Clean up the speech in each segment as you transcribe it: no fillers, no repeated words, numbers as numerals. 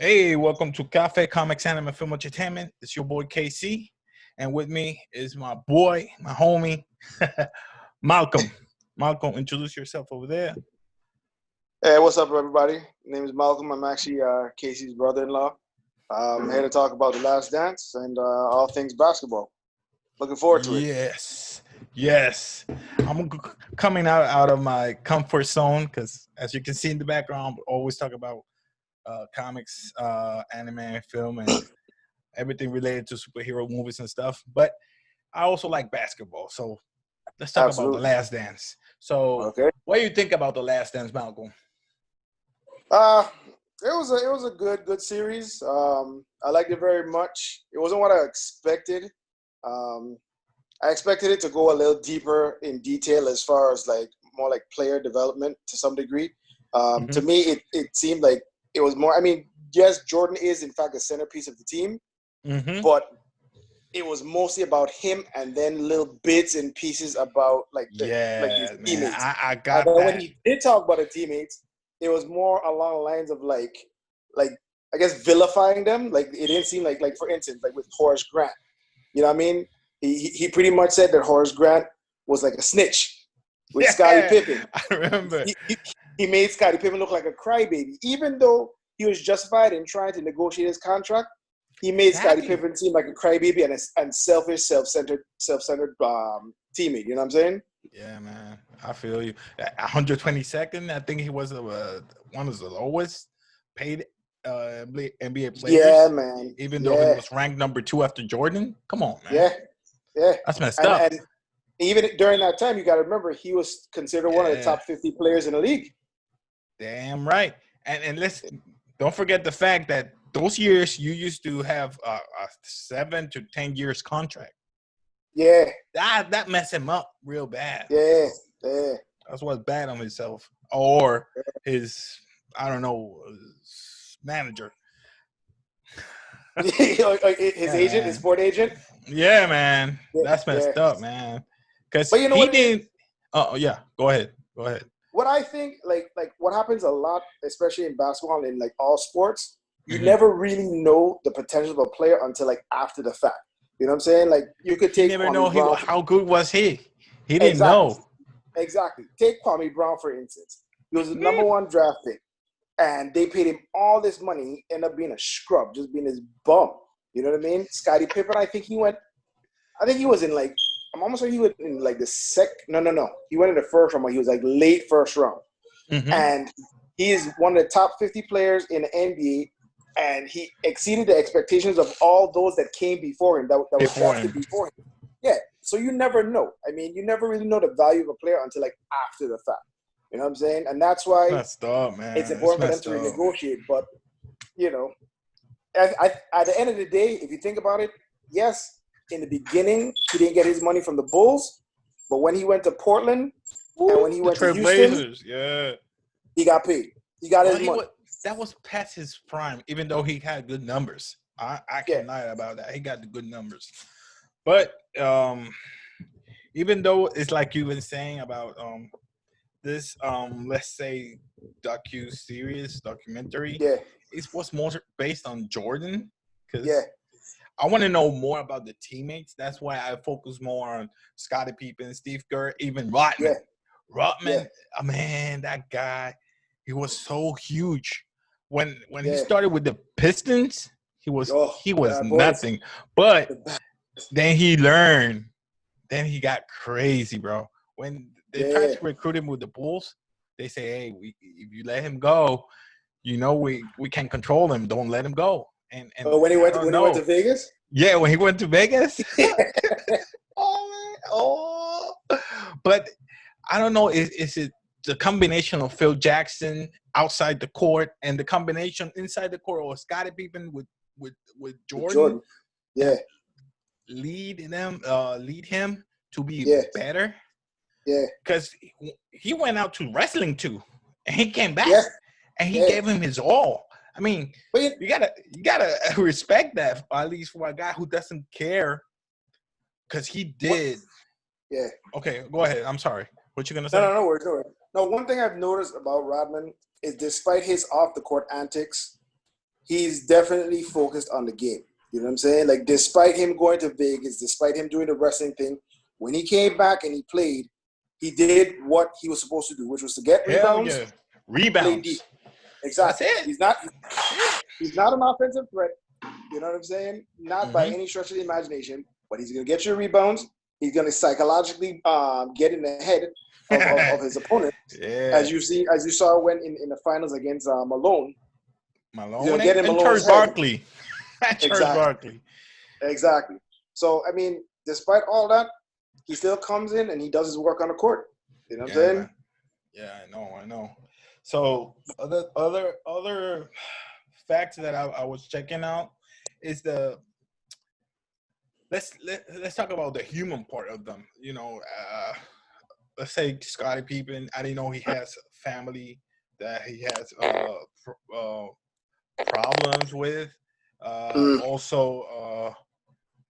Hey, welcome to Cafe Comics Anime Film Entertainment. It's your boy KC, and with me is my boy, my homie, Malcolm. Malcolm, introduce yourself over there. Hey, what's up, everybody? My name is Malcolm. I'm actually Casey's brother-in-law. I'm here to talk about The Last Dance and all things basketball. Looking forward to it. Yes. I'm coming out of my comfort zone because, as you can see in the background, I always talk about comics, anime, film, and everything related to superhero movies and stuff. But I also like basketball. So let's talk about The Last Dance. So Okay. what do you think about The Last Dance, Malcolm? It was a good series. I liked it very much. It wasn't what I expected. I expected it to go a little deeper in detail as far as more like player development to some degree. To me, it seemed like it was more. I mean, yes, Jordan is in fact the centerpiece of the team, but it was mostly about him, and then little bits and pieces about his teammates. I got that. that. When he did talk about the teammates, it was more along the lines of like I guess vilifying them. Like it didn't seem like for instance, like with Horace Grant. You know what I mean? He pretty much said that Horace Grant was like a snitch with Scottie Pippen. I remember. He made Scottie Pippen look like a crybaby, even though he was justified in trying to negotiate his contract. He made Scottie Pippen seem like a crybaby and selfish, self-centered teammate. You know what I'm saying? Yeah, man. I feel you. 122nd. I think he was one of the lowest paid NBA players. Yeah, man. Even though he was ranked number 2 after Jordan. Come on, man. Yeah. That's messed up. And even during that time, you got to remember he was considered one of the top 50 players in the league. Damn right. And don't forget the fact that those years you used to have a 7 to 10 years contract. Yeah. That messed him up real bad. Yeah. That's what's bad on himself or his, I don't know, manager. His agent, man. his sport agent. Yeah, man. That's messed up, man. Because he didn't. Oh yeah. Go ahead. What I think, like what happens a lot, especially in basketball and in like all sports, you never really know the potential of a player until like after the fact. You know what I'm saying? Like you could take. You never know how good was he. He didn't know. Exactly. Take Kwame Brown for instance. He was the number 1 draft pick, and they paid him all this money. He ended up being a scrub, just being his bum. You know what I mean? Scottie Pippen, I think he was in like. I'm almost sure he went in like the second. No. He went in the first round, but he was like late first round. And he is one of the top 50 players in the NBA, and he exceeded the expectations of all those that came before him, that was drafted before him. Yeah, so you never know. I mean, you never really know the value of a player until like after the fact. You know what I'm saying? And that's why it's important for them to renegotiate. But, you know, at the end of the day, if you think about it, yes, in the beginning, he didn't get his money from the Bulls, but when he went to Portland and when he went to Houston, he got paid. He got his money. That was past his prime, even though he had good numbers. I can't lie about that. He got the good numbers. But even though it's like you've been saying about this, let's say, documentary, it was more based on Jordan. Because I want to know more about the teammates. That's why I focus more on Scottie Pippen, Steve Kerr, even Rodman. Rodman, man, that guy, he was so huge. When he started with the Pistons, he was nothing. But then he learned. Then he got crazy, bro. When they tried to recruit him with the Bulls, they say, "Hey, if you let him go, you know we can control him. Don't let him go." And when he went to Vegas? Yeah, when he went to Vegas. But I don't know. Is it the combination of Phil Jackson outside the court and the combination inside the court of Scottie Pippen with Jordan? Lead him to be better. Yeah, because he went out to wrestling too, and he came back and he gave him his all. I mean, you gotta respect that, at least for a guy who doesn't care, because he did. Yeah. Okay, go ahead. I'm sorry. What you gonna say? No worries. No, one thing I've noticed about Rodman is, despite his off the court antics, he's definitely focused on the game. You know what I'm saying? Like, despite him going to Vegas, despite him doing the wrestling thing, when he came back and he played, he did what he was supposed to do, which was to get Hell rebounds, yeah. play Rebounds. deep. Exactly. That's it. He's not an offensive threat. You know what I'm saying? Not by any stretch of the imagination, but he's going to get your rebounds. He's going to psychologically get in the head of his opponent. Yeah. As you saw when in the finals against Malone. Malone He's going to get in and Malone's Charles head. Barkley. Charles Barkley. Exactly. So, I mean, despite all that, he still comes in and he does his work on the court. You know what I'm saying? Man. Yeah, I know. So other facts that I was checking out is let's talk about the human part of them. You know, let's say Scottie Pippen. I didn't know he has family that he has problems with. Also,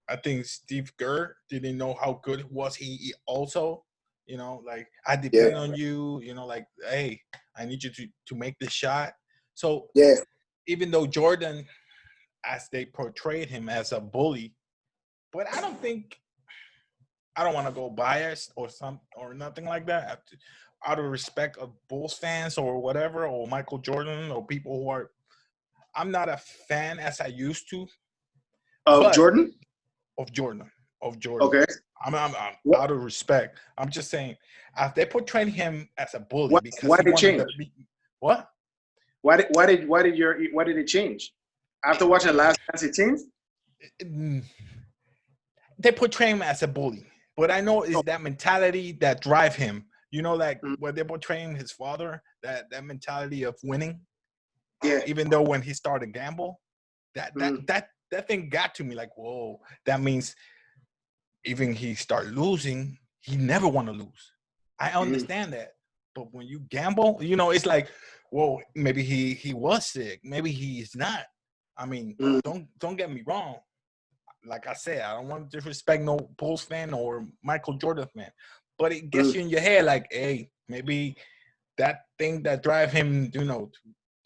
I think Steve Kerr didn't know how good was he also. You know, like, I depend on you. You know, like, hey, I need you to make this shot. So even though Jordan, as they portrayed him as a bully, but I don't want to go biased or nothing like that. Out of respect of Bulls fans or whatever, or Michael Jordan or people who are, I'm not a fan as I used to. Of Jordan. Okay. I'm out of respect. I'm just saying, they portrayed him as a bully because why did it change? What? Why did it change? After watching The Last Dance, it changed? They portray him as a bully, but I know it's that mentality that drive him. You know, like when they're portraying his father, that mentality of winning. Yeah. Even though when he started gamble, that thing got to me. Like, whoa, that means even he start losing, he never want to lose. I understand that, but when you gamble, you know, it's like, whoa, maybe he was sick, maybe he's not. I mean, don't get me wrong. Like I said, I don't want to disrespect no Bulls fan or Michael Jordan fan, but it gets you in your head like, hey, maybe that thing that drive him, you know,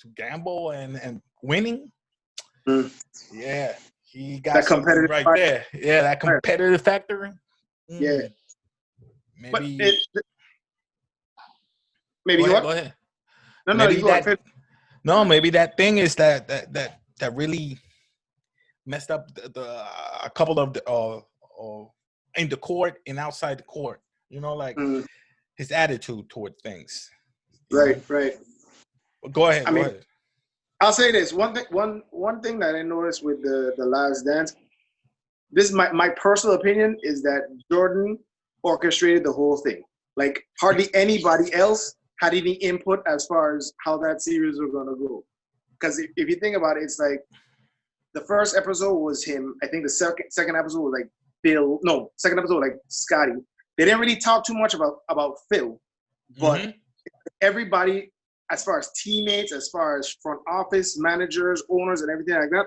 to gamble and winning. Yeah, he got that competitive right factor. There. Yeah, that competitive factor. Yeah. Maybe. Maybe go what? Go ahead. No, maybe that thing is that really messed up a couple of the in the court and outside the court. You know, like his attitude toward things. Right. Go ahead. Go ahead. I'll say this one thing that I noticed with the Last Dance. This is my personal opinion, is that Jordan orchestrated the whole thing. Like, hardly anybody else had any input as far as how that series was going to go. Because if you think about it, it's like the first episode was him. I think the second episode was like Bill. No, second episode was like Scotty. They didn't really talk too much about Phil, but everybody, as far as teammates, as far as front office managers, owners, and everything like that,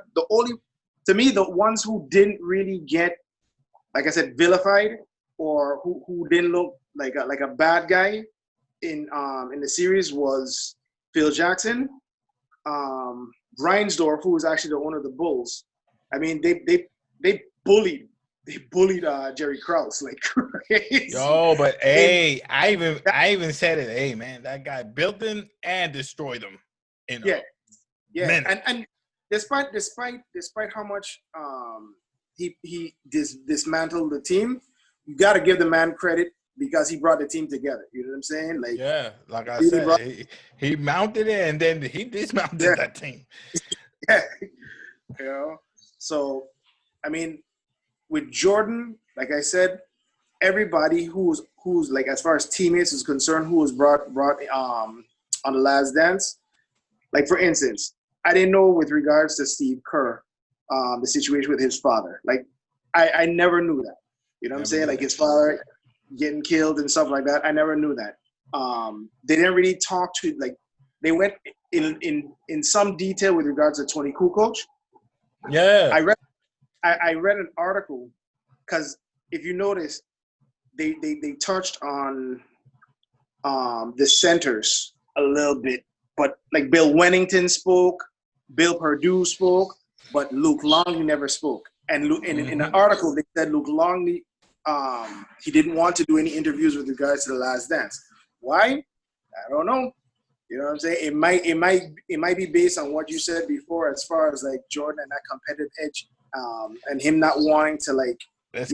to me, the ones who didn't really get, like I said, vilified, or who didn't look like a bad guy in the series was Phil Jackson, Reinsdorf, who was actually the owner of the Bulls. I mean, they bullied Jerry Krause like crazy. Yo, but hey, I even said it. Hey, man, that guy built them and destroyed them. And despite how much he dismantled the team, you got to give the man credit because he brought the team together. You know what I'm saying? Like, yeah, like I said, he mounted it and then he dismounted that team. Yeah, you know. So, I mean, with Jordan, like I said, everybody who's like, as far as teammates is concerned, who was brought on The Last Dance. Like, for instance, I didn't know with regards to Steve Kerr, the situation with his father. Like, I never knew that. You know what I'm saying? Like, his father getting killed and stuff like that. I never knew that. They didn't really talk to, like, they went in some detail with regards to Tony Kukoc. Yeah. I read an article, because if you notice, they touched on the centers a little bit, but like Bill Wennington spoke, Bill Perdue spoke, but Luke Longley never spoke. And in an article, they said Luke Longley, he didn't want to do any interviews with regards to The Last Dance. Why? I don't know. You know what I'm saying? It might be based on what you said before, as far as like Jordan and that competitive edge, and him not wanting to like. Let's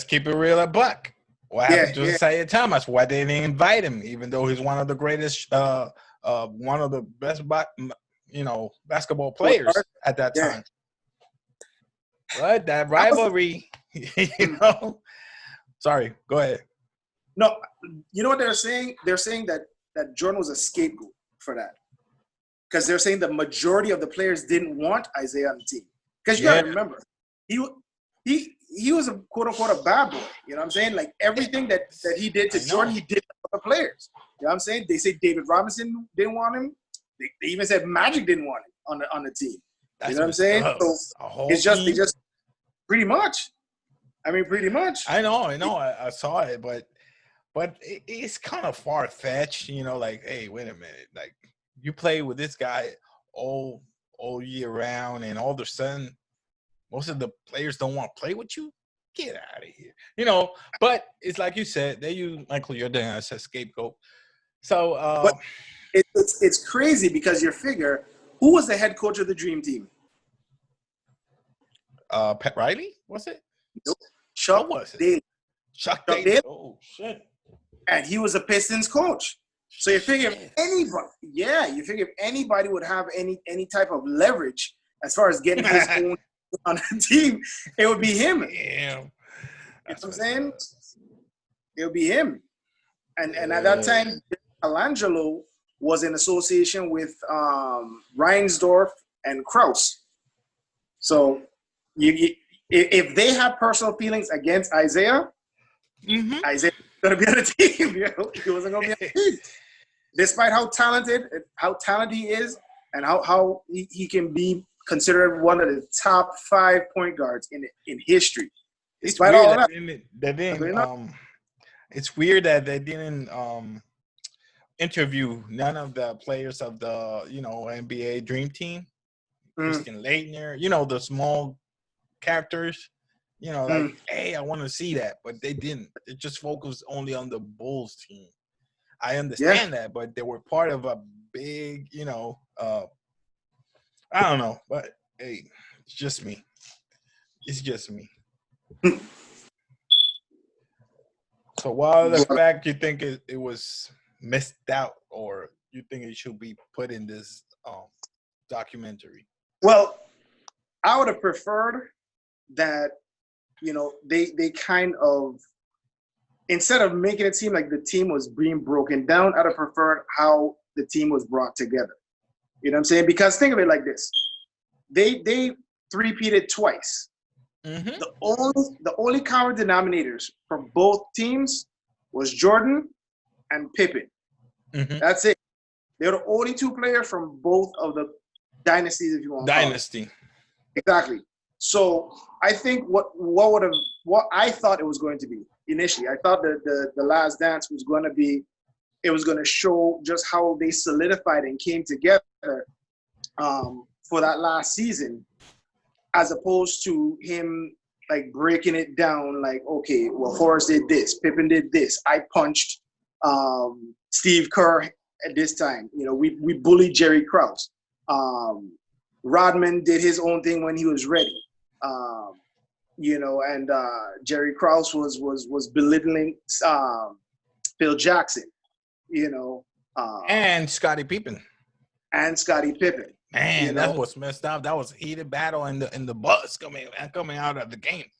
keep it real at Buck. What happened to Isaiah Thomas? Why they didn't invite him, even though he's one of the greatest, one of the best, basketball players at that time. But that rivalry, Sorry, go ahead. No, you know what they're saying? They're saying that Jordan was a scapegoat for that, because they're saying the majority of the players didn't want Isaiah on the team. Because you gotta remember, he was a quote unquote a bad boy. You know what I'm saying? Like everything that he did to Jordan, he did to other players. You know what I'm saying? They say David Robinson didn't want him. They even said Magic didn't want him on the team. You know what I'm saying? So it's just they just pretty much. I mean, pretty much. I know. I saw it, but it's kind of far fetched. Like, hey, wait a minute. Like, you play with this guy all year round, and all of a sudden, most of the players don't want to play with you. Get out of here. But it's like you said, they use Michael Jordan as a scapegoat. So, but it's crazy because you figure, who was the head coach of the Dream Team? Pat Riley, was it? Nope. Chuck Daly. Chuck Daly. Oh shit! And he was a Pistons coach. So you figure if anybody would have any type of leverage as far as getting his own on the team, it would be him. Damn. You know what I'm saying? It would be him. And at that time, Colangelo was in association with Reinsdorf and Krause. So if they have personal feelings against Isaiah, Isaiah was going to be on the team. He wasn't going to be on the team. Despite how talented he is, and how he can be considered one of the top 5 point guards in history. It's weird that they didn't. It's weird that they didn't interview none of the players of the NBA Dream Team. Christian Laettner, the small characters. Like, hey, I want to see that, but they didn't. They just focused only on the Bulls team. I understand that, but they were part of a big, I don't know, but hey, it's just me. So what other fact you think it was missed out, or you think it should be put in this documentary? Well, I would have preferred that, they kind of, instead of making it seem like the team was being broken down, I'd have preferred how the team was brought together. You know what I'm saying? Because think of it like this. They three-peated twice. The only common denominators for both teams was Jordan and Pippen. That's it. They're the only 2 players from both of the dynasties, if you want. Dynasty. Exactly. So I think what I thought it was going to be initially, I thought that the Last Dance was going to be, it was going to show just how they solidified and came together for that last season, as opposed to him like breaking it down like, okay, well, Horace did this, Pippen did this, I punched Steve Kerr at this time. We bullied Jerry Krause. Rodman did his own thing when he was ready. And Jerry Krause was belittling Phil Jackson, and Scottie Pippen. Man, that was messed up. That was a heated battle in the bus coming out of the game.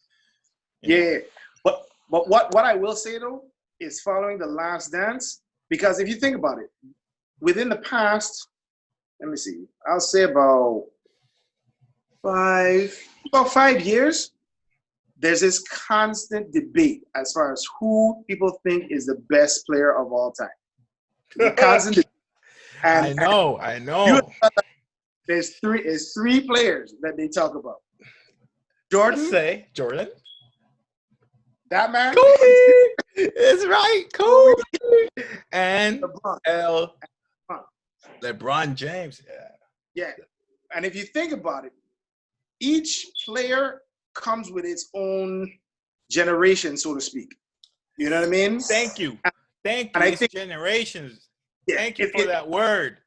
Yeah, but what I will say though is, following the Last Dance, because if you think about it, within the past, let me see, I'll say about 5 years, there's this constant debate as far as who people think is the best player of all time. The constant debate. I know. There's three players that they talk about. Jordan. Let's say Jordan. That man. Kobe. It's right. Kobe. And LeBron James. Yeah. And if you think about it, each player comes with its own generation, so to speak. You know what I mean? Thank you. Thank you. And I it's think generations. yeah, Thank you for that word.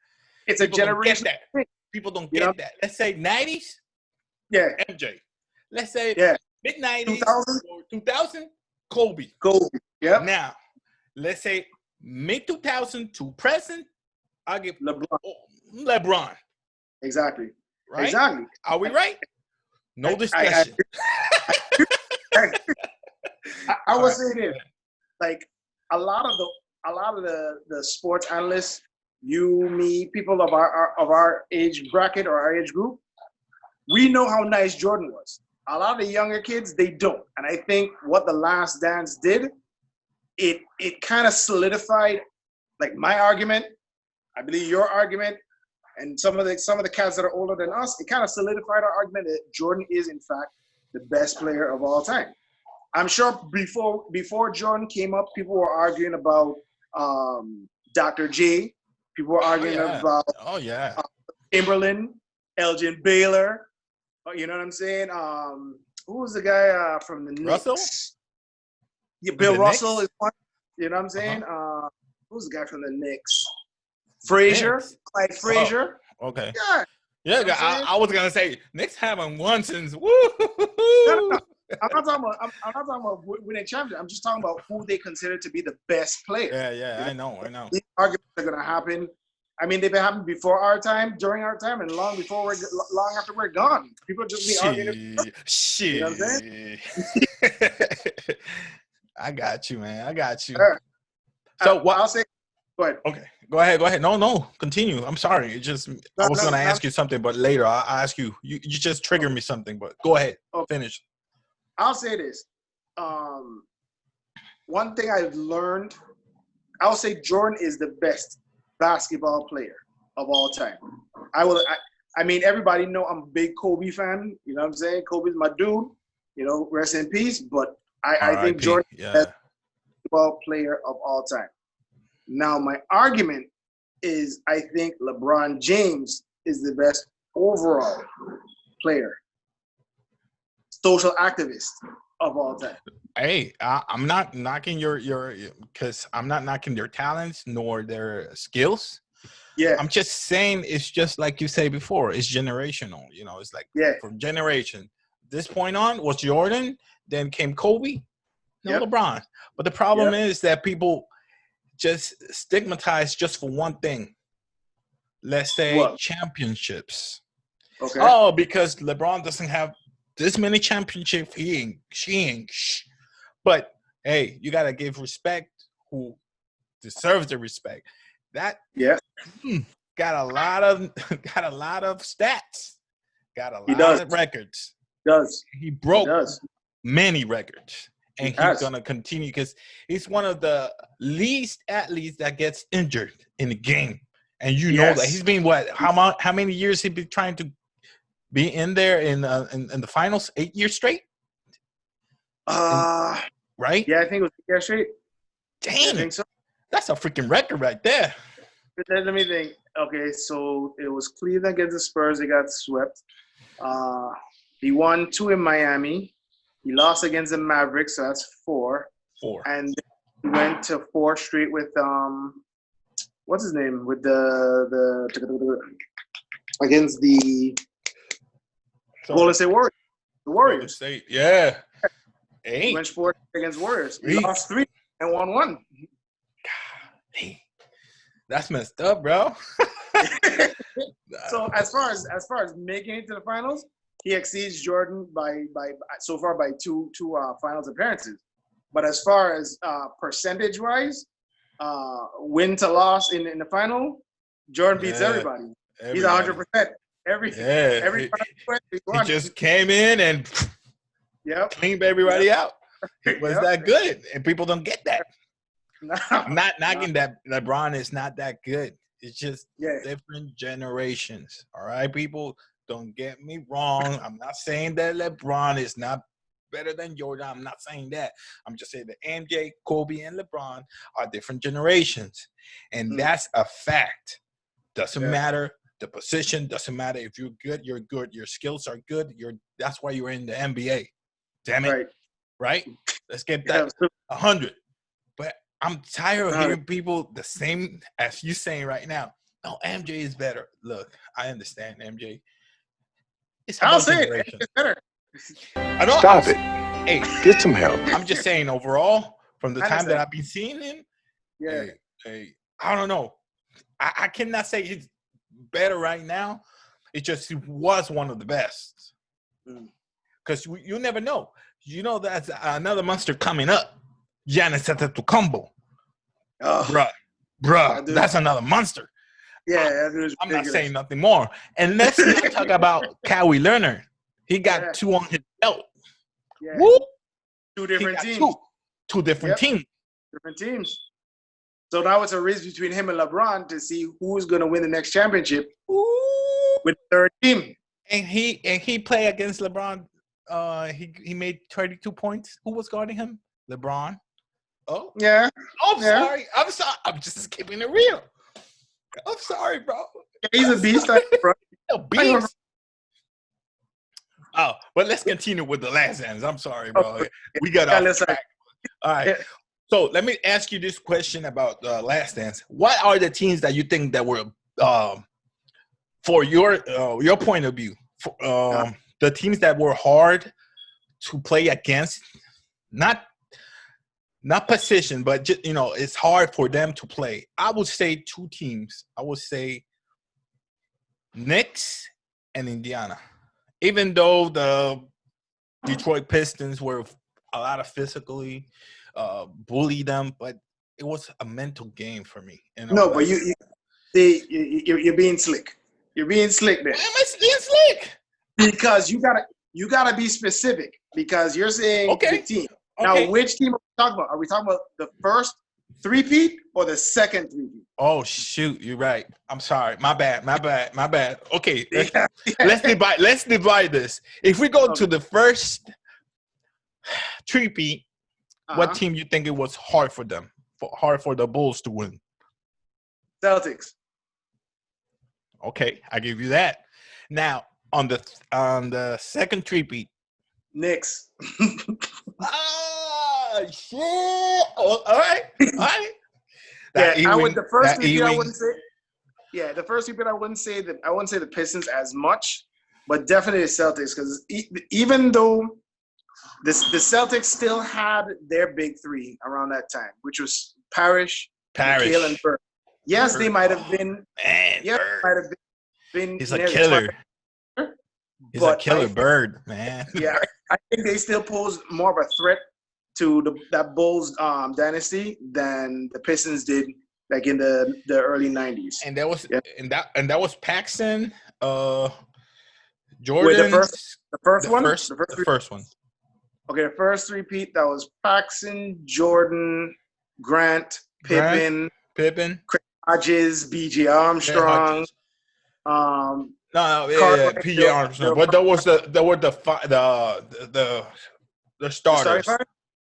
It's People a generation. don't get that. People don't You get know? that. Let's say 90s, Yeah. MJ. Let's say mid 90s 2000, or 2000, Kobe. Yep. Now, let's say mid 2000 to present, I'll give LeBron. Exactly. Right? Exactly. Are we right? No discussion. I would say this, like a lot of the sports analysts, you, me, people of our age bracket or our age group, we know how nice Jordan was. A lot of the younger kids, they don't. And I think what The Last Dance did, it kind of solidified, like, my argument, I believe your argument, and some of the cats that are older than us, it kind of solidified our argument that Jordan is in fact the best player of all time. I'm sure before Jordan came up, people were arguing about Dr. J. People were arguing about Chamberlain, Elgin Baylor. You know what I'm saying? Who was the guy from the Knicks? Russell? Yeah, Bill Russell is one. You know what I'm saying? Who was the guy from the Knicks? Frazier, Clyde Frazier. Oh, okay. Yeah. Yeah, you know I was gonna say Knicks haven't won since. Woo. No. I'm not talking about winning championship. I'm just talking about who they consider to be the best player. Yeah, I know. These arguments are gonna happen. I mean, they've been happening before our time, during our time, and long after we're gone. People just be arguing. Shit. You know what I'm saying? I got you, man. I got you. So what? I'll say. Go ahead. Okay, go ahead. No, continue. I'm sorry. It just I was gonna ask you something, but later I'll ask you. You just triggered me something, but go ahead. Finish. I'll say this. One thing I've learned, I'll say Jordan is the best basketball player of all time. I mean, everybody know I'm a big Kobe fan. You know what I'm saying? Kobe's my dude. You know, rest in peace. But I think Jordan is the best basketball player of all time. Now, my argument is I think LeBron James is the best overall player, social activist of all time. Hey, I'm not knocking your because I'm not knocking their talents nor their skills. Yeah. I'm just saying it's just like you say before, it's generational. You know, it's like from generation. This point on was Jordan, then came Kobe, LeBron. But the problem is that people just stigmatize just for one thing. Let's say championships. Okay. Oh, because LeBron doesn't have this many championships, she ain't. But hey, you gotta give respect who deserves the respect. That got a lot of stats, got a lot of records. He broke many records, and he's gonna continue because he's one of the least athletes that gets injured in the game. And you know that he's been how many years he been trying to be in there in the finals? 8 years straight. Right? Yeah, I think it was 8 years straight. Damn, I think so. That's a freaking record right there. Let me think. Okay, so it was Cleveland against the Spurs. They got swept. He won 2 in Miami. He lost against the Mavericks, so that's 4. And he went to 4 straight with what's his name? With the against the Golden State Warriors. The Warriors. State, yeah. 8. He went 4 against Warriors. He lost 3 and won 1. God, that's messed up, bro. So as far as making it to the finals, he exceeds Jordan by so far by two finals appearances. But as far as percentage wise, win to loss in the final, Jordan beats everybody. He's 100%. Every he just came in and cleaned everybody out. It was that good, and people don't get that. No, I'm not knocking that LeBron is not that good. It's just different generations. All right, people, don't get me wrong. I'm not saying that LeBron is not better than Jordan. I'm not saying that. I'm just saying that MJ, Kobe, and LeBron are different generations, and that's a fact. Doesn't matter the position doesn't matter. If you're good, you're good. Your skills are good. That's why you're in the NBA. Damn it. Right? Let's get that 100. But I'm tired of hearing people the same as you saying right now. No, MJ is better. Look, I understand MJ. I'll say it. It's better. Stop it. Hey, get some help. I'm just saying overall, from the time that I've been seeing him, I don't know. I cannot say he's better right now. It just he was one of the best. Because you never know. You know that's another monster coming up. Giannis Antetokounmpo. Bruh, that's another monster. Yeah, I'm not saying nothing more. And let's not talk about Kawhi Leonard. He got 2 on his belt. Yeah. Woo! 2 different teams. Two different teams. Different teams. So now it's a race between him and LeBron to see who's going to win the next championship with the third team. And he played against LeBron. He made 32 points. Who was guarding him? LeBron. Oh yeah. I'm sorry. I'm just keeping it real. I'm sorry, bro. He's a beast, bro. A beast. Oh, but let's continue with the last ends. I'm sorry, bro. We got off track. All right. So let me ask you this question about Last Dance. What are the teams that you think that were, for your point of view, the teams that were hard to play against? Not position, but just, it's hard for them to play. I would say 2 teams. I would say Knicks and Indiana. Even though the Detroit Pistons were a lot of physically bully them, but it was a mental game for me. No, but you're being slick. You're being slick there. Why am I being slick? Because you gotta be specific. Because you're saying the team. Okay. Now, which team are we talking about? Are we talking about the first 3-peat or the second 3-peat? Oh shoot, you're right. I'm sorry. My bad. Okay, let's divide this. If we go to the first 3-peat, what team you think it was hard for them? Hard for the Bulls to win? Celtics. Okay, I give you that. Now on the second 3-peat, Knicks. Shit. Oh, all right. The first 3-peat I wouldn't say. Yeah, the first 3-peat I wouldn't say the Pistons as much, but definitely the Celtics, because even though the Celtics still had their big 3 around that time, which was Parrish, McHale, and Bird. Yes, Bird. They might have been. Man, yes, Bird. might have been. He's a killer. He's a killer bird, man. Yeah, I think they still pose more of a threat to that Bulls dynasty than the Pistons did, like in the early '90s. And that was that was Paxson, Jordan. The first one. Okay, the first 3-peat, that was Paxson, Jordan, Grant, Pippen, Craig Hodges, B.J. Armstrong. P.J. Armstrong. But that was the starters.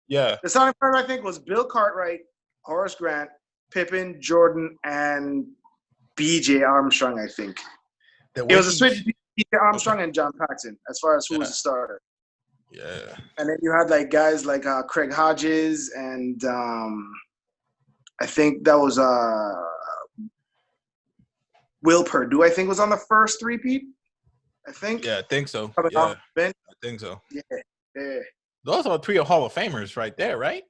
Yeah. The starting five, I think, was Bill Cartwright, Horace Grant, Pippen, Jordan, and B.J. Armstrong, I think. It was a switch between B.J. Armstrong and John Paxson as far as who was the starter. Yeah. And then you had like guys like Craig Hodges and I think that was Will Perdue, I think, was on the first 3-peat. I think. Yeah, I think so. Yeah. I think so. Yeah. Those are 3 Hall of Famers right there, right?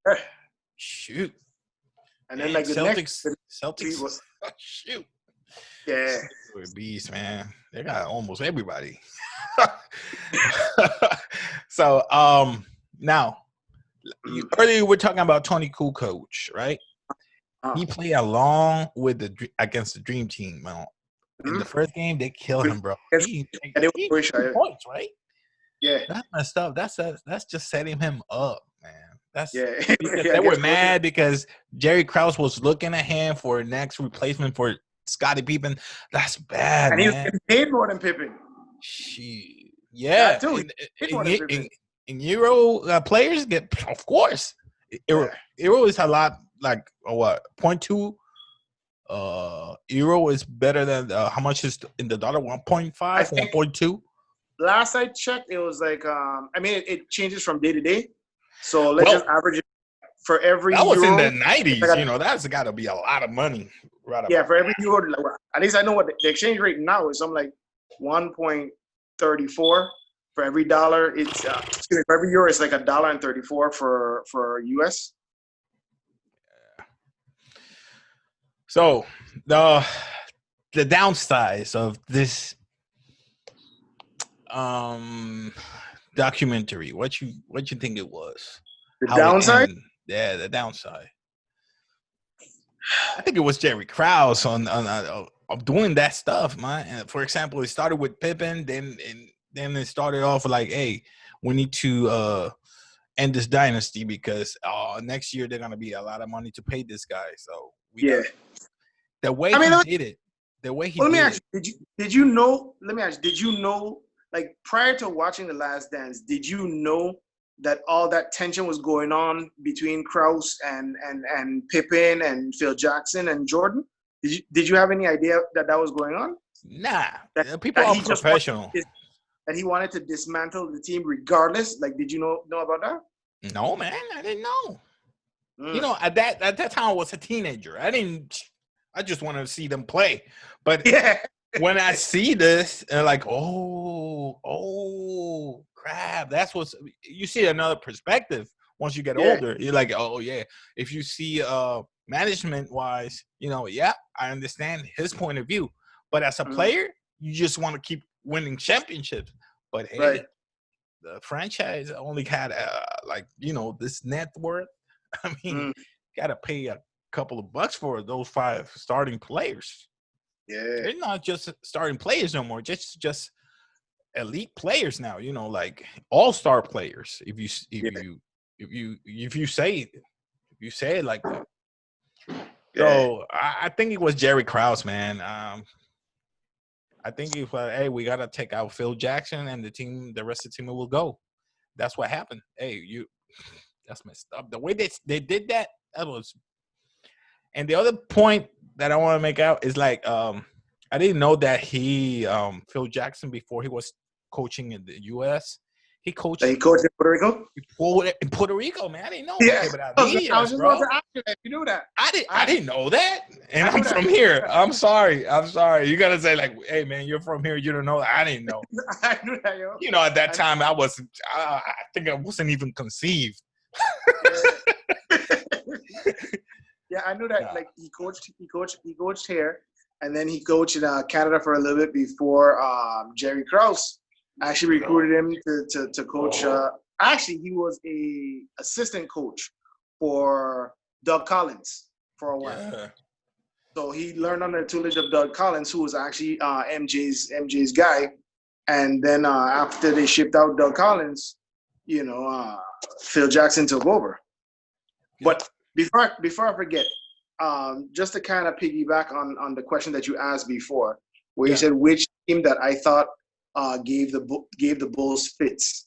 Yeah. Shoot. And then like the Celtics was shoot. Yeah. They're beasts, man. They got almost everybody. So now earlier we were talking about Tony Kukoc, right? He played along with against the Dream Team. In the first game, they killed him, bro. He points, right? Yeah, that's messed up. That's just setting him up, man. That's they were mad because Jerry Krause was looking at him for next replacement for Scottie Pippen. That's bad, and man. he was getting paid more than Pippen. Yeah, in Euro players get, of course. Euro is a lot like 0.2 euro is better than how much is in the dollar? 1.5, 1.2. Last I checked, it was like I mean, it changes from day to day. So let's just average it for every that was euro. In the 90s, you know, that's got to be a lot of money. Right, yeah, for every euro, like, at least I know what the exchange rate now is. Something like 1.34 for every dollar. It's for every euro, it's like $1.34 for US. So the downsides of this documentary, what you think it was? The downside? Yeah, the downside. I think it was Jerry Krause on doing that stuff, man. And for example, it started with Pippen, then it started off like, hey, we need to end this dynasty because next year they're gonna be a lot of money to pay this guy. So the way he did it. Let me ask you, did you know, like prior to watching The Last Dance, did you know that all that tension was going on between Krause and Pippen and Phil Jackson and Jordan? Did you have any idea that was going on? Nah, people are professional. That he wanted to dismantle the team regardless? Like, did you know about that? No, man, I didn't know. You know, at that time I was a teenager. I just wanted to see them play. But when I see this, and like, oh, crap, that's what's. You see another perspective once you get older. You're like, oh yeah. If you see management wise, you know, I understand his point of view. But as a player, you just want to keep winning championships. But hey, the franchise only had this net worth. I mean, gotta pay a couple of bucks for those 5 starting players. Yeah, they're not just starting players no more. Just elite players now. You know, like all-star players. If you say it like that. So I think it was Jerry Krause, man. I think if hey, we gotta take out Phil Jackson and the rest of the team will go. That's what happened. Hey, that's messed up. The way they did that was. And the other point that I want to make out is like I didn't know that Phil Jackson, before he was coaching in the U.S., he coached in Puerto Rico. In Puerto Rico, man. I didn't know. Yeah, I was just about to ask you if you knew that. I didn't know that, and I'm from here. I'm sorry. You gotta say like, hey man, you're from here. You don't know that. I didn't know. I knew that, yo. You know, at that time, I think I wasn't even conceived. Yeah, I knew that. Yeah. Like he coached here, and then he coached in Canada for a little bit before Jerry Krause actually recruited him to coach. Actually, he was a assistant coach for Doug Collins for a while. Yeah. So he learned under the tutelage of Doug Collins, who was actually MJ's guy. And then after they shipped out Doug Collins, you know, Phil Jackson took over. Yeah. But before I forget, just to kind of piggyback on the question that you asked before, where you said which team that I thought gave the Bulls fits.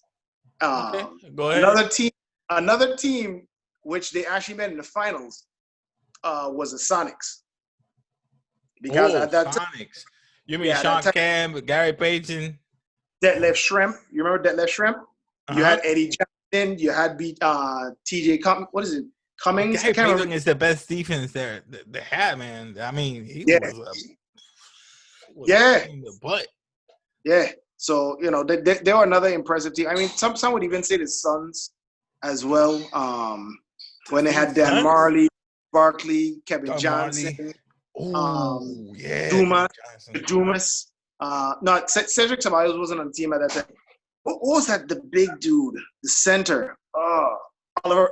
Okay, go ahead. Another team which they actually met in the finals was the Sonics. Because at that Sonics. You mean Sean Kemp, Gary Payton, Detlef Schrempf? You remember Detlef Schrempf? Uh-huh. You had Eddie Johnson. You had T.J. What is it? Cummings. Gary Payton is the best defense they had, man. I mean, he was in the butt. Yeah. So, you know, they were another impressive team. I mean, some would even say the Suns as well. When they had Dan Marley, Barkley, Kevin Johnson. Dumas. No, Cedric Ceballos wasn't on the team at that time. What was that? The big dude, the center. Oliver.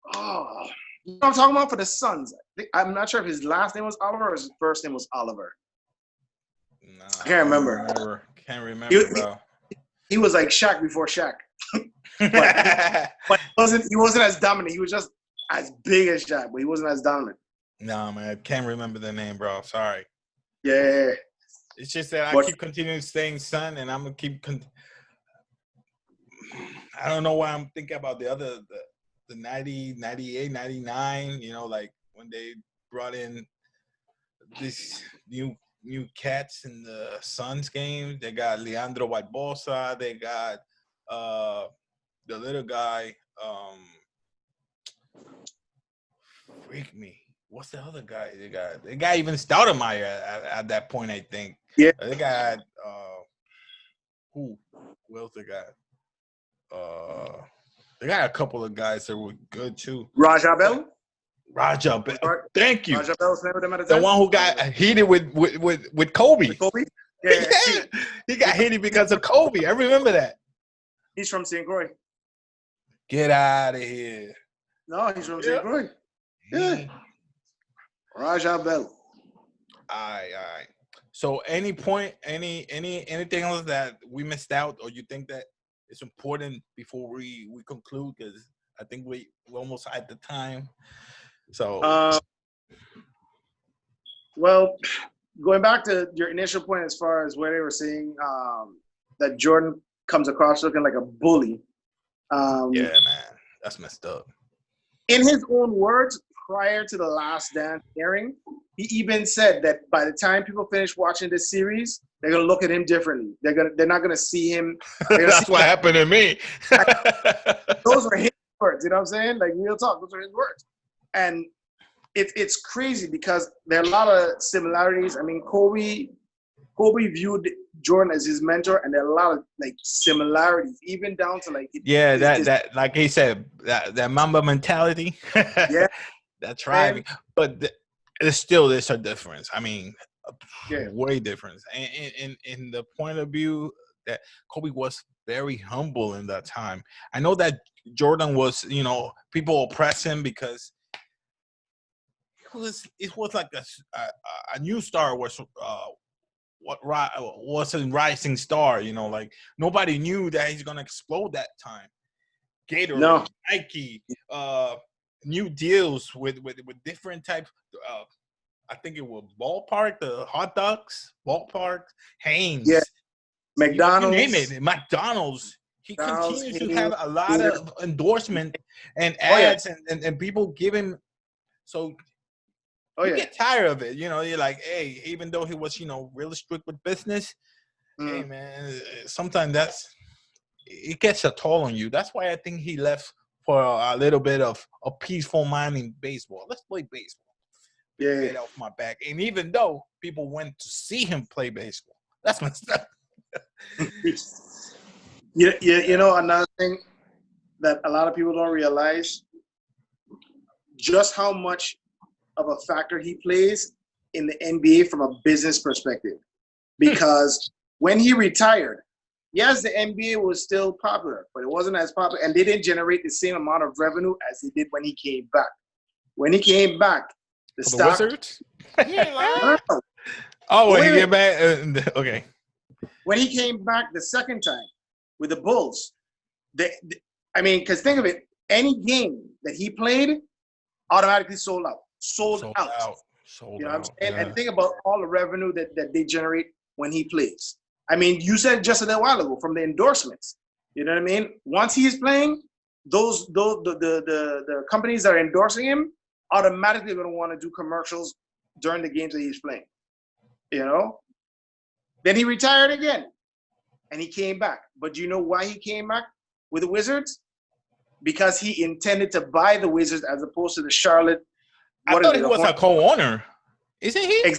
You know what I'm talking about for the Suns. I'm not sure if his last name was Oliver or his first name was Oliver. Nah, I can't remember. Can't remember, bro. He was like Shaq before Shaq. but he wasn't as dominant. He was just as big as Shaq, but he wasn't as dominant. No, man, I can't remember the name, bro. Sorry. Yeah. It's just that I keep continuing saying Sun, and I'm gonna keep. I don't know why I'm thinking about the other. the 90, 98, 99, you know, like when they brought in this new cats in the Suns game. They got Leandro Barbosa. They got the little guy. Freak me. What's the other guy they got? They got even Stoudemire at that point, I think. Yeah. They got who else they got? They got a couple of guys that were good too. Raja Bell. Thank you. Raja Bell's name with them at the The time? one who got heated with Kobe. With Kobe? Yeah. He got heated because of Kobe. I remember that. He's from St. Croix. Get out of here. No, he's from St. Croix. Yeah. Raja Bell. All right. So anything else that we missed out, or you think that it's important before we conclude? Because I think we're almost at the time. So well, going back to your initial point as far as where they were saying that Jordan comes across looking like a bully. Yeah, man, that's messed up. In his own words, prior to the Last Dance airing, he even said that by the time people finish watching this series, they're gonna look at him differently. They're not gonna see him. That's what happened to me. Those were his words. You know what I'm saying? Like real talk. Those are his words. And it's crazy because there are a lot of similarities. I mean, Kobe viewed Jordan as his mentor, and there are a lot of like similarities, even down to like that like he said, that Mamba mentality. Yeah, that's driving. But there's a difference. I mean, way difference. And in the point of view that Kobe was very humble in that time. I know that Jordan was, you know, people oppress him because it was like a new star was was a rising star, you know, like nobody knew that he's gonna explode that time. Gatorade, Nike, new deals with different types. I think it was Ballpark, the hot dogs, Ballpark, Haynes, McDonald's, you name it, McDonald's. He continues to have a lot of endorsement and ads, and people give him. So you get tired of it, you know. You're like, hey, even though he was, you know, really strict with business, hey man, sometimes it gets a toll on you. That's why I think he left for a little bit of a peaceful mind in baseball. Let's play baseball. Get off my back. And even though people went to see him play baseball, that's messed up. You know, another thing that a lot of people don't realize, just how much of a factor he plays in the NBA from a business perspective. Because when he retired, yes, the NBA was still popular, but it wasn't as popular, and they didn't generate the same amount of revenue as they did when he came back. When he came back, the stock. Wizards? Oh, when he came back? Okay. When he came back the second time with the Bulls, I mean, because think of it, any game that he played automatically sold out. Sold out. You know what I'm saying? And think about all the revenue that they generate when he plays. I mean, you said just a little while ago from the endorsements. You know what I mean? Once he's playing, the companies that are endorsing him automatically going to want to do commercials during the games that he's playing. You know? Then he retired again, and he came back. But do you know why he came back with the Wizards? Because he intended to buy the Wizards as opposed to the Charlotte. I thought he was a co-owner. Isn't he?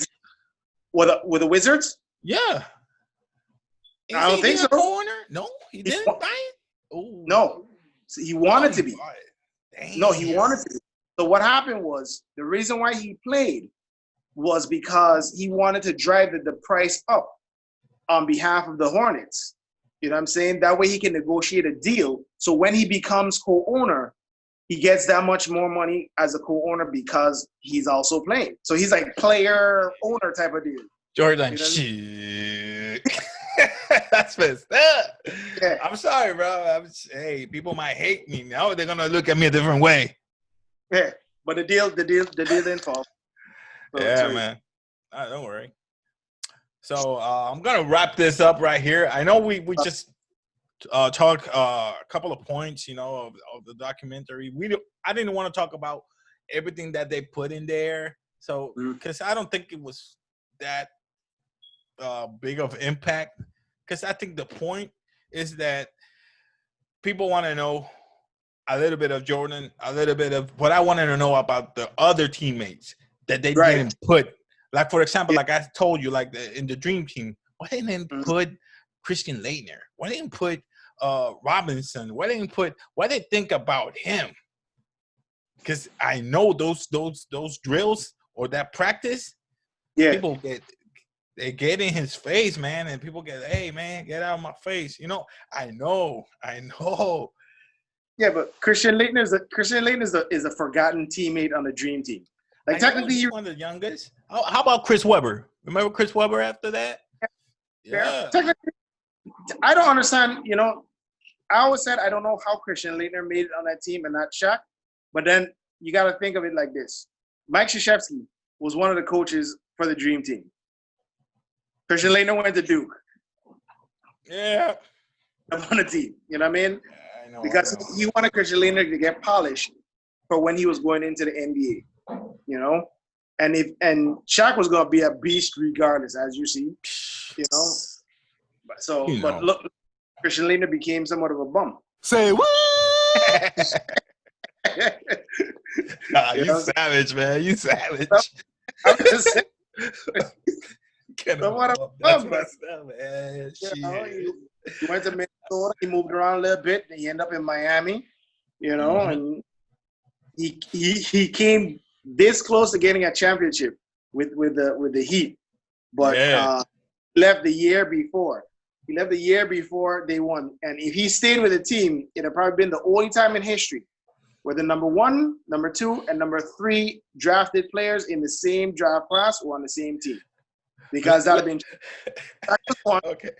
With the Wizards? Yeah. I don't think so. Co-owner? No, he didn't buy it? Ooh. No. So he wanted to be. No, he wanted to be. So what happened was, the reason why he played was because he wanted to drive the price up on behalf of the Hornets. You know what I'm saying? That way he can negotiate a deal. So when he becomes co-owner, he gets that much more money as a co-owner because he's also playing. So he's like player-owner type of deal. Jordan, you know shit. That's messed up. Yeah. I'm sorry, bro. Hey, people might hate me. Now they're going to look at me a different way. Yeah, but the deal didn't fall. So, yeah, man. Don't worry. So I'm going to wrap this up right here. I know we just talk a couple of points, of the documentary. I didn't want to talk about everything that they put in there, so because I don't think it was that big of impact. Because I think the point is that people want to know a little bit of Jordan, a little bit of what I wanted to know about the other teammates that they didn't put. Like, for example, like I told you, like in the Dream Team, why they didn't put Christian Leitner? Why they didn't put Robinson? Why they think about him? Because I know those drills or that practice, people they get in his face, man, and people get, hey, man, get out of my face. I know. Yeah, but Christian Leitner is a forgotten teammate on the Dream Team. Like, technically, he's one of the youngest. How about Chris Webber? Remember Chris Webber after that? Yeah. Technically, I don't understand. I always said I don't know how Christian Leitner made it on that team and not Shaq. But then you got to think of it like this: Mike Krzyzewski was one of the coaches for the Dream Team. Christian Leitner went to Duke. Yeah. On the team. You know what I mean? Yeah, I know. Because he wanted Christian Leitner to get polished for when he was going into the NBA. And Shaq was gonna be a beast regardless, as you see. But look, Christian Leitner became somewhat of a bum. Say what? You savage, man. You savage. I'm just saying. Somewhat of a bum, man. He went to Minnesota. He moved around a little bit. And he ended up in Miami. And he came this close to getting a championship with the Heat, but left the year before. He left the year before they won. And if he stayed with the team, it'd have probably been the only time in history where the number 1, number 2, and number 3 drafted players in the same draft class were on the same team. Because that would have been that was 1, okay.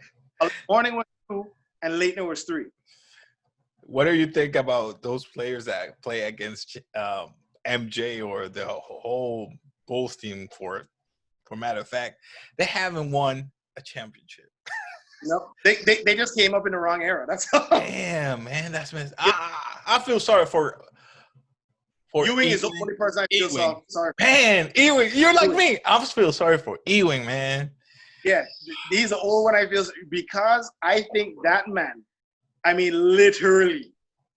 Morning was 2, and Leitner was 3. What do you think about those players that play against MJ or the whole Bulls team? For matter of fact, they haven't won a championship. No, they just came up in the wrong era. That's all. Damn, man, that's messed. I feel sorry for Ewing. Is the only person I feel sorry for. Man, Ewing, you're like me. I feel sorry for Ewing, man. Yeah, he's the only one I feel because I think that man, literally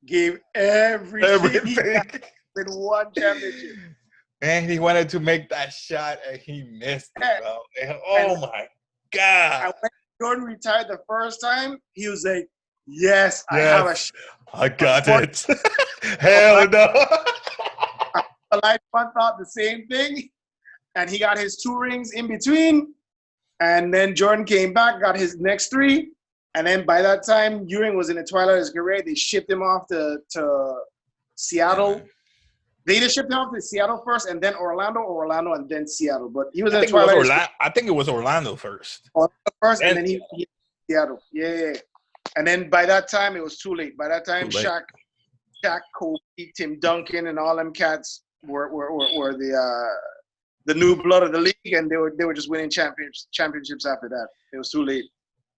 gave everything. He got in one championship. Man, he wanted to make that shot and he missed it, bro. My God. And when Jordan retired the first time, he was like, yes, I have a shot. I got it. Hell no. Olajuwon thought the same thing, and he got his 2 rings in between, and then Jordan came back, got his next 3, and then by that time, Ewing was in the twilight of his career. They shipped him off to Seattle. Yeah. They just shipped him off to Seattle first, and then Orlando, and then Seattle. But he was in the twilight. I think it was Orlando first. And then he Seattle. Yeah. And then by that time, it was too late. By that time, Shaq, Kobe, Tim Duncan, and all them cats were the new blood of the league, and they were just winning championships after that. It was too late,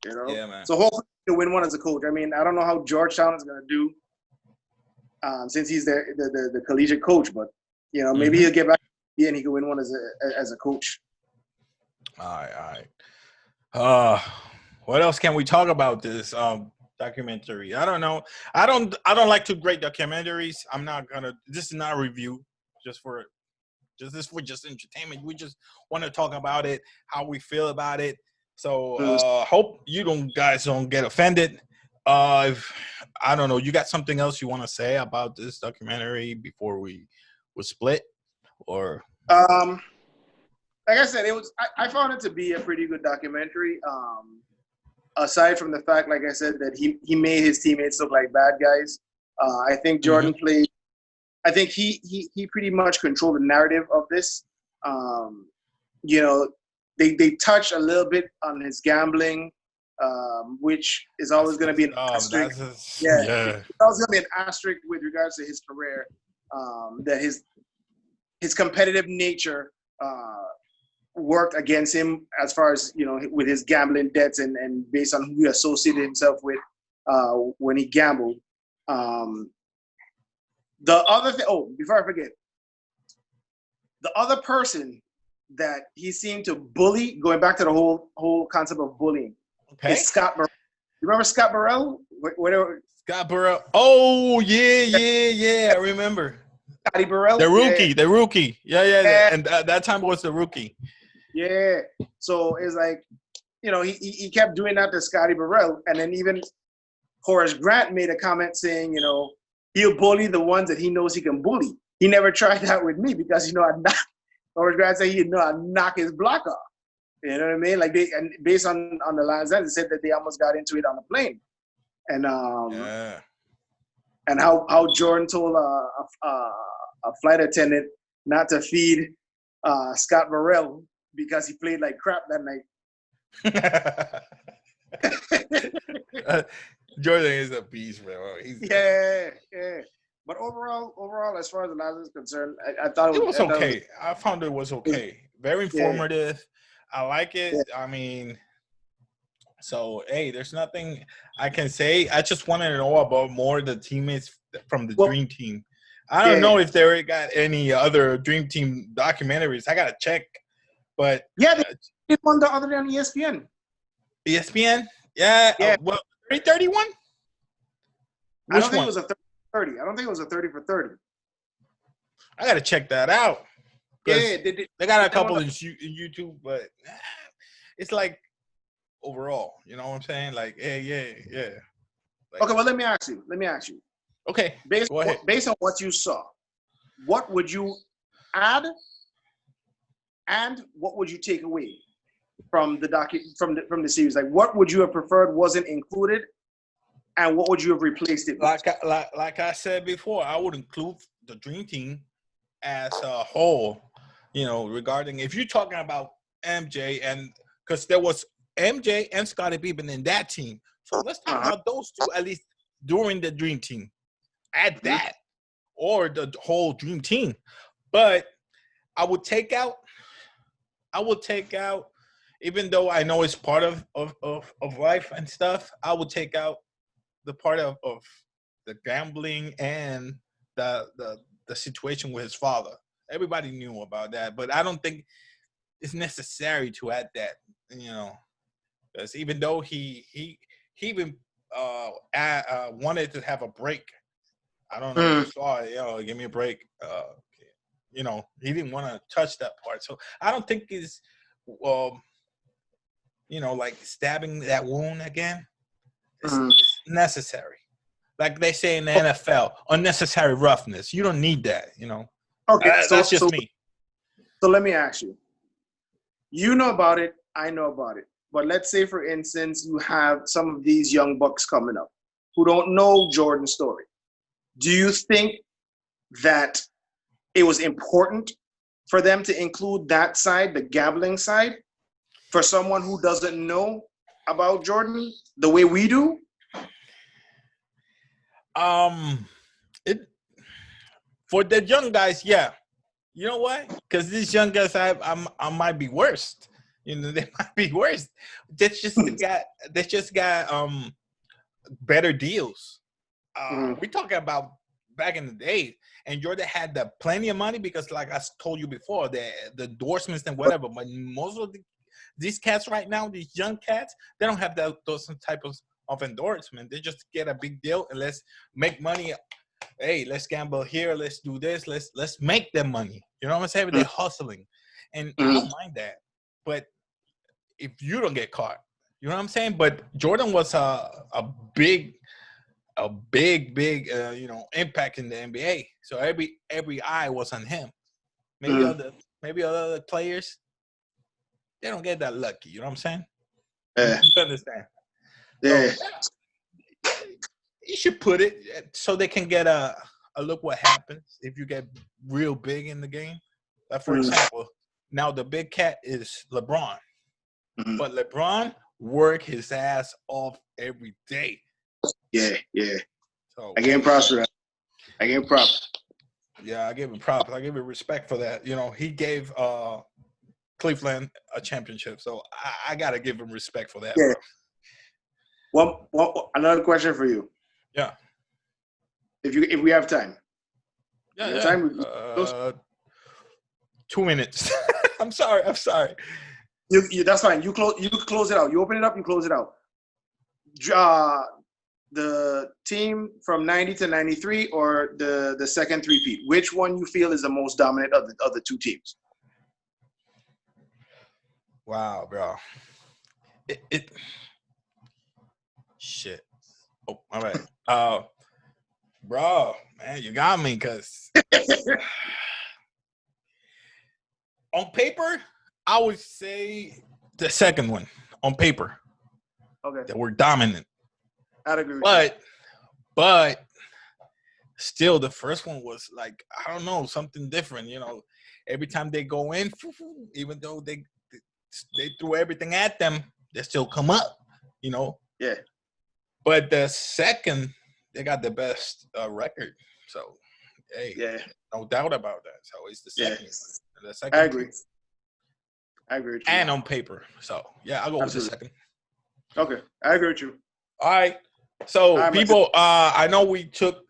Yeah, man. So hopefully he'll win one as a coach. I don't know how Georgetown is gonna do, since he's the collegiate coach, but maybe he'll get back and he can win one as a coach. All right. What else can we talk about this documentary? I don't know. I don't like to grade documentaries. I'm not gonna. This is not a review. Just for entertainment. We just want to talk about it, how we feel about it. So hope you guys don't get offended. If I don't know, you got something else you want to say about this documentary before we split, or? Like I said, I found it to be a pretty good documentary. Aside from the fact, like I said, that he made his teammates look like bad guys. I think Jordan played. I think he pretty much controlled the narrative of this. They touch a little bit on his gambling, which is always going to be an asterisk. It's always going to be an asterisk with regards to his career. That his competitive nature worked against him as far as with his gambling debts and based on who he associated himself with. when he gambled. The other thing, before I forget, the other person that he seemed to bully, going back to the whole concept of bullying, is Scott Burrell. You remember Scott Burrell? Whatever. Scott Burrell. Oh, yeah. I remember. Scotty Burrell. The rookie. Yeah. And that time was the rookie. Yeah. So it's like, he kept doing that to Scotty Burrell. And then even Horace Grant made a comment saying, he'll bully the ones that he knows he can bully. He never tried that with me because, Horace Grant said I'd knock his block off. You know what I mean? Like based on the lines that, they said that they almost got into it on the plane. And and how Jordan told a flight attendant not to feed Scott Burrell because he played like crap that night. Jordan is a beast, bro. Yeah. But overall, as far as the last is concerned, I thought it was okay. I found it was okay. Very informative. Yeah. I like it. Yeah. I mean, so hey, there's nothing I can say. I just wanted to know about more of the teammates from the Dream Team. I don't know if they got any other Dream Team documentaries. I gotta check. But yeah, they won the other day on ESPN. ESPN? Yeah. 30-31? I don't think it was a 30. I don't think it was a 30 for 30. I gotta check that out. Yeah, they got a couple in YouTube, but it's like overall, you know what I'm saying? Like, yeah. Like, okay, well, let me ask you. Okay, go ahead. Based on what you saw, what would you add, and what would you take away from the from the series? Like, what would you have preferred wasn't included, and what would you have replaced it with? Like I said before, I would include the Dream Team as a whole. Regarding if you're talking about MJ, and because there was MJ and Scottie Pippen in that team, so let's talk about those two at least during the Dream Team. Add that or the whole Dream Team, but I would take out. Even though I know it's part of life and stuff, I would take out the part of the gambling and the situation with his father. Everybody knew about that, but I don't think it's necessary to add that, because even though he even wanted to have a break. I don't know if you saw it, give me a break. He didn't want to touch that part. So I don't think it's, like stabbing that wound again. It's necessary. Like they say in the NFL, unnecessary roughness. You don't need that, Okay, that's just me. So let me ask you. You know about it. I know about it. But let's say, for instance, you have some of these young bucks coming up who don't know Jordan's story. Do you think that it was important for them to include that side, the gambling side, for someone who doesn't know about Jordan the way we do? For the young guys, yeah. You know why? Because these young guys, I might be worst. They might be worse. They just got better deals. We're talking about back in the day, and Jordan had plenty of money because, like I told you before, the endorsements and whatever. But most of these cats right now, these young cats, they don't have those type of endorsement. They just get a big deal and let's make money. Hey, let's gamble here. Let's do this. Let's make them money. You know what I'm saying? They're hustling, and I don't mind that. But if you don't get caught, you know what I'm saying? But Jordan was a big impact in the NBA. So every eye was on him. Maybe other players, they don't get that lucky. You know what I'm saying? You understand? Yeah. So, you should put it so they can get a look what happens if you get real big in the game. Like for example, now the big cat is LeBron. But LeBron work his ass off every day. Yeah. So I give him props for that. I give him props. Yeah, I give him props. I give him respect for that. He gave Cleveland a championship, so I gotta give him respect for that. Yeah. Bro. Another question for you. Yeah. If we have time. Yeah. Time? 2 minutes. I'm sorry. You that's fine. You close it out. You open it up. You close it out. The team from 90 to 93 or the second three-peat. Which one you feel is the most dominant of the two teams? Wow, bro. Shit. Oh, all right. Bro, man, you got me because on paper, I would say the second one on paper. Okay. That we're dominant. I'd agree with you. But still, the first one was like, I don't know, something different. You know, every time they go in, even though they threw everything at them, they still come up, you know? Yeah. But the second, they got the best record. So, hey, no doubt about that. So it's the second. Yeah. The second. I agree. I agree with you. And on paper. So, yeah, I'll go with the second. Okay. I agree with you. All right. So, people, I know we took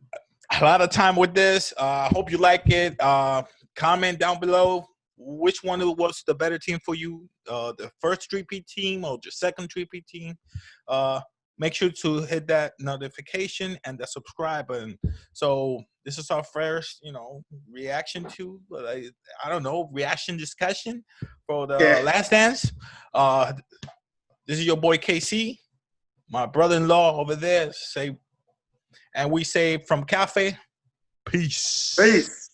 a lot of time with this. I hope you like it. Comment down below which one was the better team for you, the first 3P team or the second 3P team. Make sure to hit that notification and the subscribe button. So this is our first, reaction to, I don't know, reaction discussion for the Last Dance. This is your boy KC, my brother-in-law over there. And we say from C.A.F.E, peace. Peace.